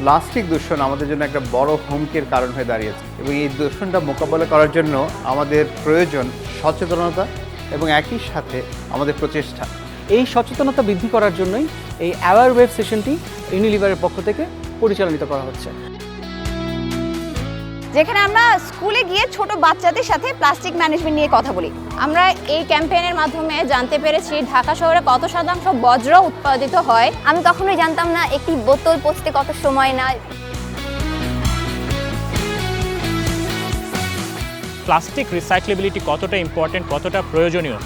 Plastic দূষণ আমাদের জন্য একটা বড় হুমকির কারণ হয়ে দাঁড়িয়েছে এবং এই দূষণটা মোকাবেলা করার জন্য আমাদের প্রয়োজন সচেতনতা এবং একই সাথে আমাদের প্রচেষ্টা। এই সচেতনতা বৃদ্ধি করার জন্যই এই অ্যাওয়ার ওয়েভ সেশনটি ইউনিলিভারের পক্ষ থেকে পরিচালিত করা হচ্ছে, যেখানে আমরা স্কুলে গিয়ে ছোট বাচ্চাদের সাথে প্লাস্টিক ম্যানেজমেন্ট নিয়ে কথা বলি। আমরা এই ক্যাম্পেইনের মাধ্যমে জানতে পেরেছি ঢাকা শহরে কত শতাংশ বজ্র উৎপাদিত হয়। আমি কখনোই জানতাম না একটি বোতল পচতে কত সময় নেয়। প্লাস্টিক রিসাইক্লেবিলিটি কতটা ইম্পর্টেন্ট, কতটা প্রয়োজনীয়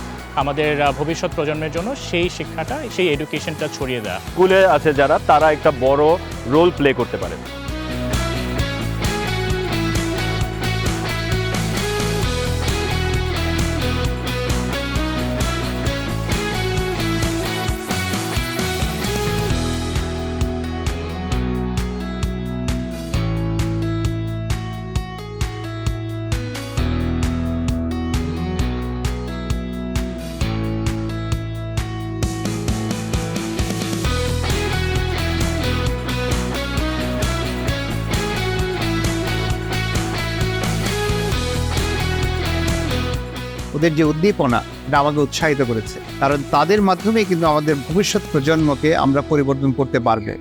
আমাদের ভবিষ্যৎ প্রজন্মের জন্য, সেই শিক্ষাটা, সেই এডুকেশনটা ছড়িয়ে দেওয়া। স্কুলে আছে যারা, তারা একটা বড় রোল প্লে করতে পারে। ওদের যে উদ্দীপনা এটা আমাকে উৎসাহিত করেছে, কারণ তাদের মাধ্যমে কিন্তু আমাদের ভবিষ্যৎ প্রজন্মকে আমরা পরিবর্তন করতে পারবে।